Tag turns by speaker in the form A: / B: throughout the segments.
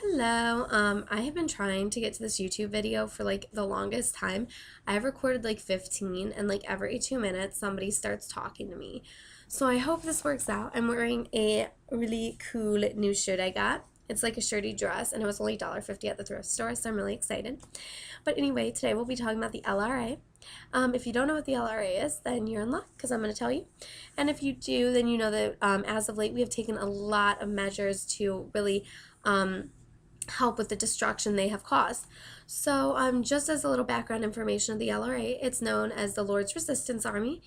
A: Hello. I have been trying to get to this YouTube video for like the longest time. I've recorded like 15 and like every 2 minutes somebody starts talking to me. So I hope this works out. I'm wearing a really cool new shirt I got. It's like a shirty dress and it was only $1.50 at the thrift store, so I'm really excited. But anyway, today we'll be talking about the LRA. If you don't know what the LRA is, then you're in luck because I'm going to tell you. And if you do, then you know that as of late we have taken a lot of measures to really help with the destruction they have caused. So, just as a little background information of the LRA, it's known as the Lord's Resistance Army.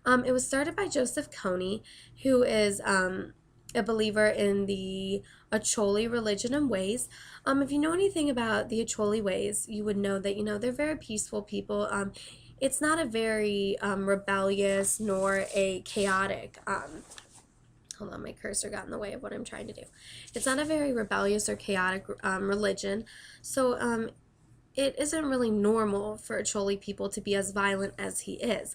A: It was started by Joseph Kony, who is a believer in the Acholi religion and ways. If you know anything about the Acholi ways, you would know that they're very peaceful people. It's not a very rebellious nor a chaotic hold on, my cursor got in the way of what I'm trying to do. It's not a very rebellious or chaotic religion, so it isn't really normal for Acholi people to be as violent as he is.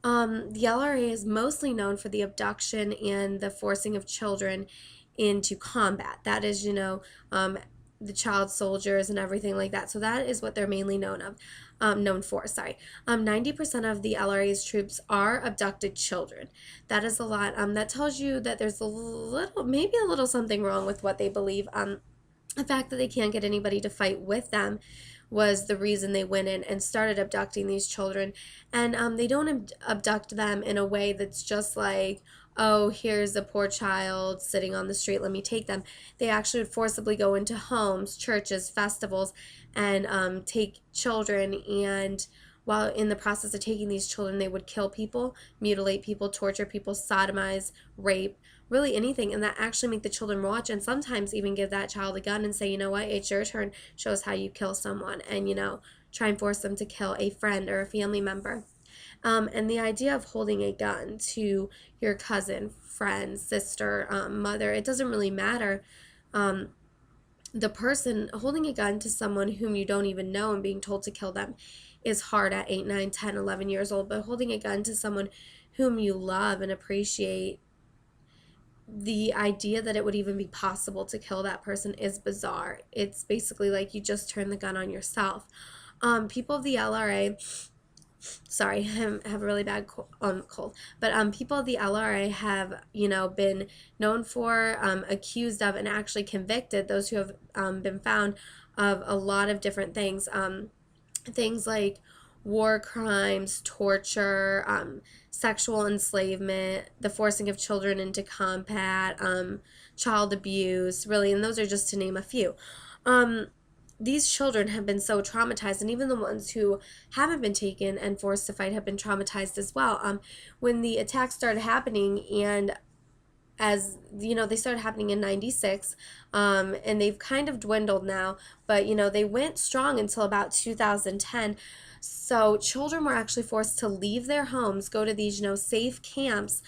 A: The LRA is mostly known for the abduction and the forcing of children into combat. That is, the child soldiers and everything like that. So that is what they're mainly known for. Sorry, 90% of the LRA's troops are abducted children. That is a lot. That tells you that there's maybe a little something wrong with what they believe. The fact that they can't get anybody to fight with them was the reason they went in and started abducting these children. And they don't abduct them in a way that's just like, oh, here's a poor child sitting on the street, let me take them. They actually would forcibly go into homes, churches, festivals, and take children. And while in the process of taking these children, they would kill people, mutilate people, torture people, sodomize, rape, really anything, and that actually make the children watch and sometimes even give that child a gun and say, you know what, it's your turn, show us how you kill someone, and try and force them to kill a friend or a family member. And the idea of holding a gun to your cousin, friend, sister, mother, it doesn't really matter. The person holding a gun to someone whom you don't even know and being told to kill them is hard at 8, 9, 10, 11 years old, but holding a gun to someone whom you love and appreciate, the idea that it would even be possible to kill that person is bizarre. It's basically like you just turn the gun on yourself. People of the LRA, sorry, I have a really bad cold, but people of the LRA have, been known for, accused of, and actually convicted, those who have been found of a lot of different things. Things like war crimes, torture, sexual enslavement, the forcing of children into combat, child abuse, really, and those are just to name a few. These children have been so traumatized, and even the ones who haven't been taken and forced to fight have been traumatized as well. When the attacks started happening, and as they started happening in 96, and they've kind of dwindled now, but they went strong until about 2010. So children were actually forced to leave their homes, go to these safe camps,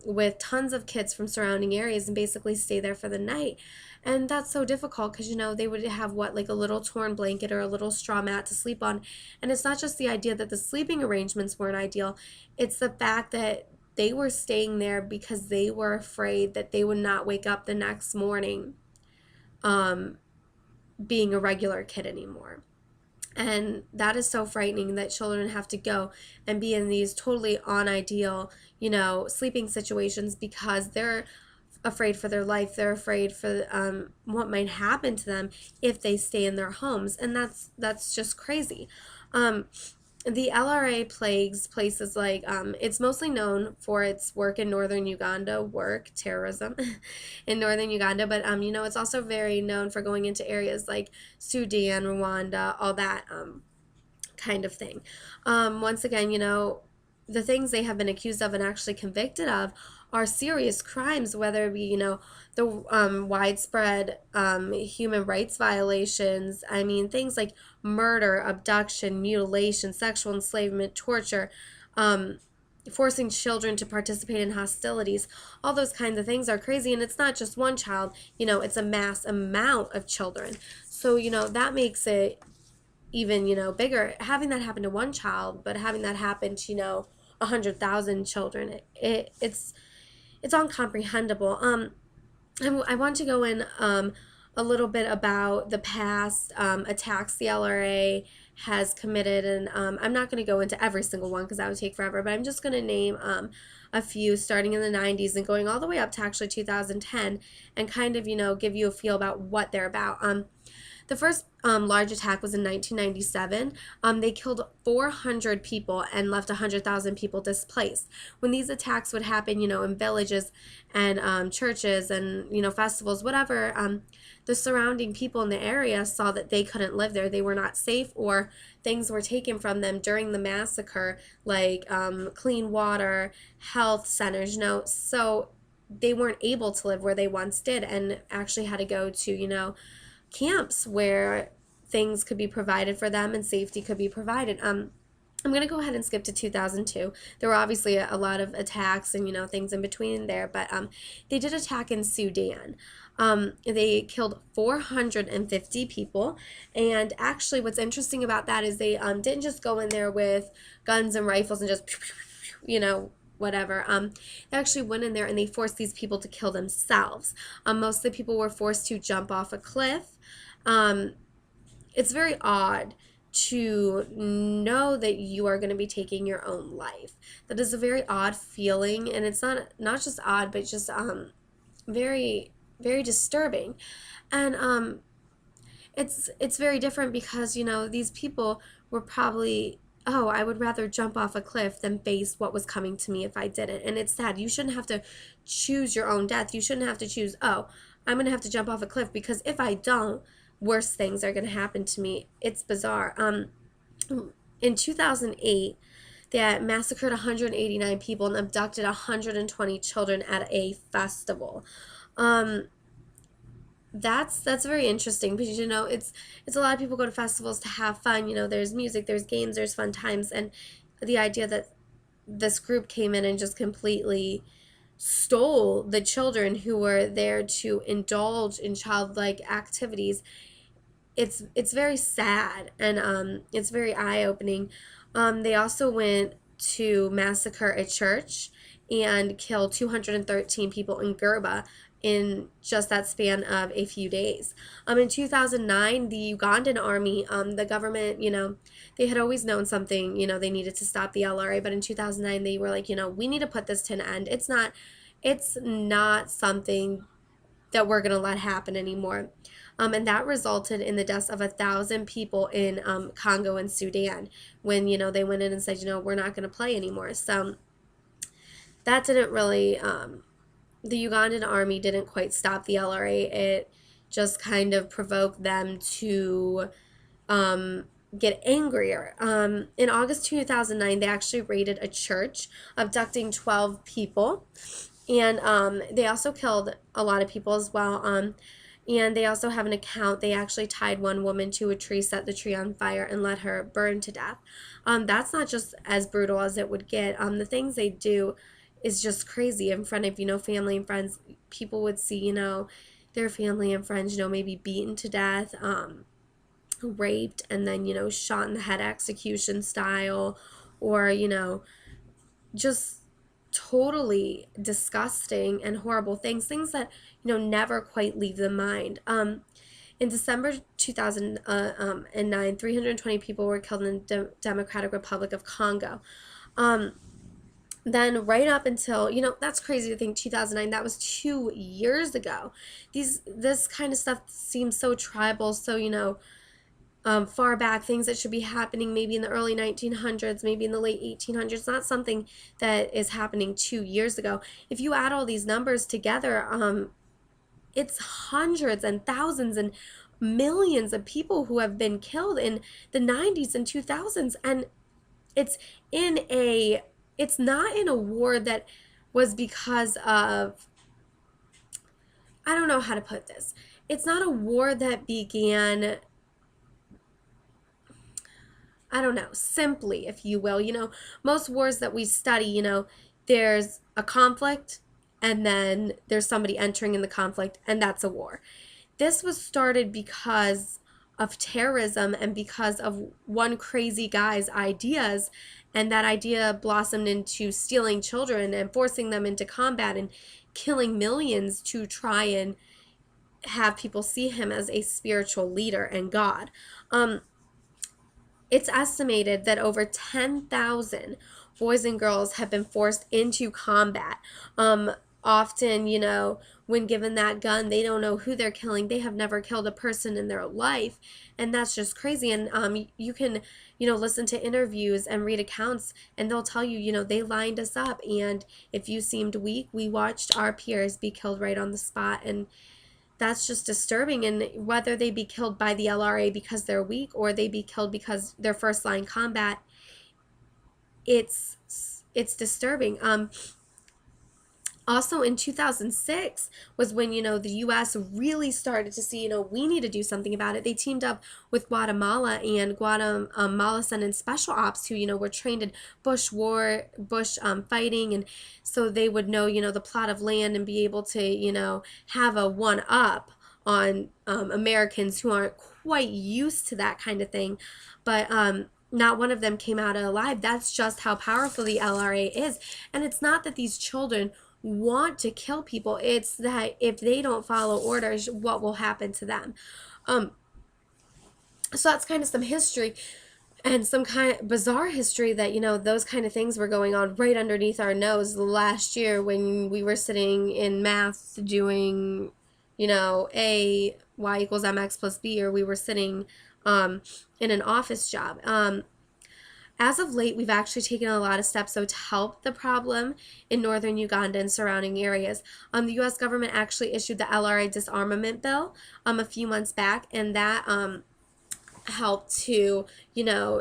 A: with tons of kids from surrounding areas, and basically stay there for the night. And that's so difficult because they would have like a little torn blanket or a little straw mat to sleep on. And it's not just the idea that the sleeping arrangements weren't ideal, it's the fact that they were staying there because they were afraid that they would not wake up the next morning being a regular kid anymore. And that is so frightening that children have to go and be in these totally unideal, sleeping situations because they're afraid for their life. They're afraid for what might happen to them if they stay in their homes. And that's just crazy. The LRA plagues places like, it's mostly known for its work in northern Uganda, terrorism in northern Uganda, but, it's also very known for going into areas like Sudan, Rwanda, all that kind of thing. Once again, the things they have been accused of and actually convicted of are serious crimes, whether it be, the widespread human rights violations. I mean, things like murder, abduction, mutilation, sexual enslavement, torture, forcing children to participate in hostilities. All those kinds of things are crazy, and it's not just one child, it's a mass amount of children. So, that makes it even, bigger. Having that happen to one child, but having that happen to, 100,000 children, it's incomprehensible. I want to go in a a little bit about the past attacks the LRA has committed, and I'm not going to go into every single one because that would take forever, but I'm just going to name a few starting in the 90s and going all the way up to actually 2010, and kind of, give you a feel about what they're about. The first large attack was in 1997. They killed 400 people and left 100,000 people displaced. When these attacks would happen, in villages and churches and, festivals, whatever, the surrounding people in the area saw that they couldn't live there. They were not safe, or things were taken from them during the massacre, like clean water, health centers, so they weren't able to live where they once did, and actually had to go to, camps where things could be provided for them and safety could be provided. I'm going to go ahead and skip to 2002. There were obviously a lot of attacks and, things in between there, but they did attack in Sudan. They killed 450 people, and actually what's interesting about that is they didn't just go in there with guns and rifles and just, whatever. They actually went in there and they forced these people to kill themselves. Most of the people were forced to jump off a cliff. It's very odd to know that you are going to be taking your own life. That is a very odd feeling, and it's not just odd, but just very, very disturbing. And it's very different because these people were probably, oh, I would rather jump off a cliff than face what was coming to me if I didn't. And it's sad. You shouldn't have to choose your own death. You shouldn't have to choose, oh, I'm going to have to jump off a cliff, because if I don't, worse things are going to happen to me. It's bizarre. In 2008, they massacred 189 people and abducted 120 children at a festival. That's very interesting, because it's a lot of people go to festivals to have fun. There's music, there's games, there's fun times, and the idea that this group came in and just completely stole the children who were there to indulge in childlike activities, it's very sad, and it's very eye-opening. They also went to massacre a church and kill 213 people in Gerba in just that span of a few days. In 2009, the Ugandan army, the government, they had always known something, they needed to stop the LRA, but in 2009, they were like, we need to put this to an end. It's not something that we're going to let happen anymore. And that resulted in the deaths of 1,000 people in Congo and Sudan when, they went in and said, we're not going to play anymore. So that didn't really, the Ugandan army didn't quite stop the LRA. It just kind of provoked them to get angrier. In August 2009, they actually raided a church, abducting 12 people. And they also killed a lot of people as well. And they also have an account. They actually tied one woman to a tree, set the tree on fire, and let her burn to death. That's not just as brutal as it would get. The things they do is just crazy in front of, family and friends. People would see, their family and friends, maybe beaten to death, raped, and then, shot in the head execution style, or, just totally disgusting and horrible things that never quite leave the mind. In December 2009, 320 people were killed in the Democratic Republic of Congo. Then right up until, that's crazy to think, 2009, that was 2 years ago. This kind of stuff seems so tribal, so far back, things that should be happening maybe in the early 1900s, maybe in the late 1800s, not something that is happening 2 years ago. If you add all these numbers together, it's hundreds and thousands and millions of people who have been killed in the 90s and 2000s, and it's not in a war that was because of, I don't know how to put this. It's not a war that began, I don't know, simply, if you will. Most wars that we study, there's a conflict, and then there's somebody entering in the conflict, and that's a war. This was started because of terrorism and because of one crazy guy's ideas, and that idea blossomed into stealing children and forcing them into combat and killing millions to try and have people see him as a spiritual leader and God. Um, it's estimated that over 10,000 boys and girls have been forced into combat. Um, Often, when given that gun, they don't know who they're killing. They have never killed a person in their life, and that's just crazy. And you can, listen to interviews and read accounts, and they'll tell you, they lined us up, and if you seemed weak, we watched our peers be killed right on the spot, and that's just disturbing. And whether they be killed by the LRA because they're weak or they be killed because they're first line combat, it's disturbing. Also in 2006 was when, the US really started to see, we need to do something about it. They teamed up with Guatemala, and Guatemala sent in special ops who, were trained in bush fighting, and so they would know, the plot of land and be able to, have a one up on Americans who aren't quite used to that kind of thing. But not one of them came out alive. That's just how powerful the LRA is. And it's not that these children want to kill people, it's that if they don't follow orders, what will happen to them. So that's kind of some history and some kind of bizarre history that, those kind of things were going on right underneath our nose last year when we were sitting in math doing, A, y equals mx plus b, or we were sitting in an office job. As of late, we've actually taken a lot of steps to help the problem in northern Uganda and surrounding areas. The U.S. government actually issued the LRA disarmament bill a few months back, and that helped to,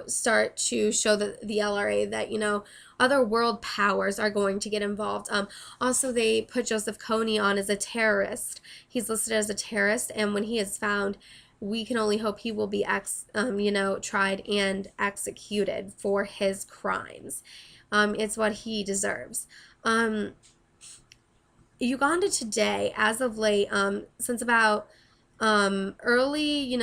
A: start to show the LRA that, other world powers are going to get involved. Also, they put Joseph Kony on as a terrorist. He's listed as a terrorist, and when he is found, we can only hope he will be tried and executed for his crimes. It's what he deserves. Uganda today, as of late, since about early,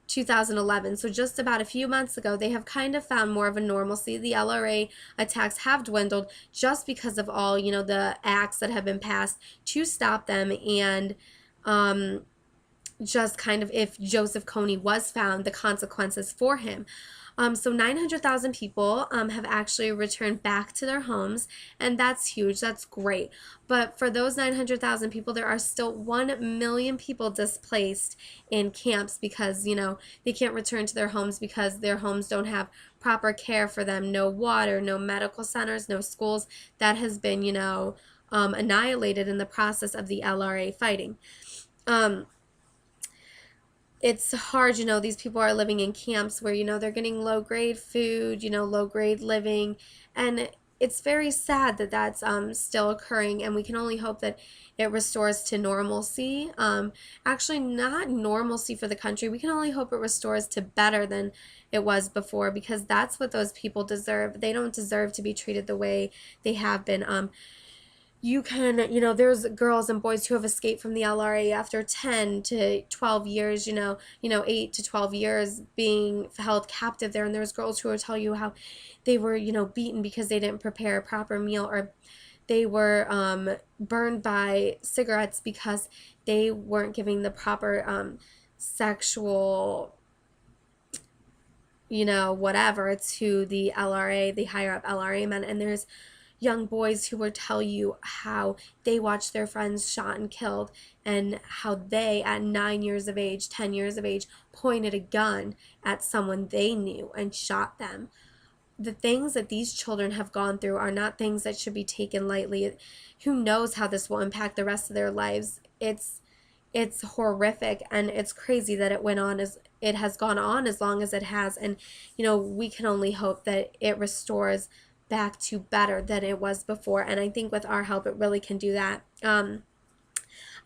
A: 2011, so just about a few months ago, they have kind of found more of a normalcy. The LRA attacks have dwindled just because of all, the acts that have been passed to stop them, and just kind of, if Joseph Kony was found, the consequences for him. So 900,000 people have actually returned back to their homes, and that's huge. That's great. But for those 900,000 people, there are still 1 million people displaced in camps because, they can't return to their homes because their homes don't have proper care for them. No water, no medical centers, no schools. That has been, annihilated in the process of the LRA fighting. It's hard, these people are living in camps where, they're getting low-grade food, low-grade living, and it's very sad that that's still occurring, and we can only hope that it restores to normalcy. Actually, not normalcy for the country. We can only hope it restores to better than it was before, because that's what those people deserve. They don't deserve to be treated the way they have been. You can, there's girls and boys who have escaped from the LRA after 10 to 12 years, 8 to 12 years being held captive there. And there's girls who will tell you how they were, beaten because they didn't prepare a proper meal, or they were burned by cigarettes because they weren't giving the proper sexual, whatever, to the LRA, the higher up LRA men. And there's young boys who will tell you how they watched their friends shot and killed, and how they, at 9 years of age, 10 years of age, pointed a gun at someone they knew and shot them. The things that these children have gone through are not things that should be taken lightly. Who knows how this will impact the rest of their lives? It's horrific, and it's crazy that it has gone on as long as it has, and we can only hope that it restores back to better than it was before, and I think with our help it really can do that.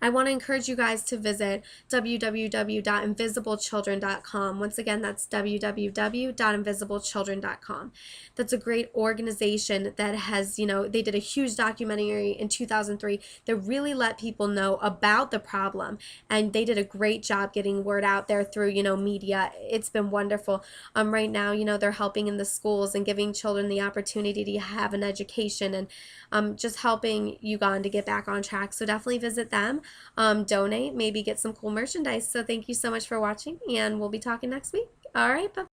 A: I want to encourage you guys to visit www.invisiblechildren.com. Once again, that's www.invisiblechildren.com. That's a great organization that has, they did a huge documentary in 2003 that really let people know about the problem, and they did a great job getting word out there through, media. It's been wonderful. Right now, they're helping in the schools and giving children the opportunity to have an education, and just helping Uganda get back on track. So definitely visit them. donate, maybe get some cool merchandise. So thank you so much for watching, and we'll be talking next week. All right, bye.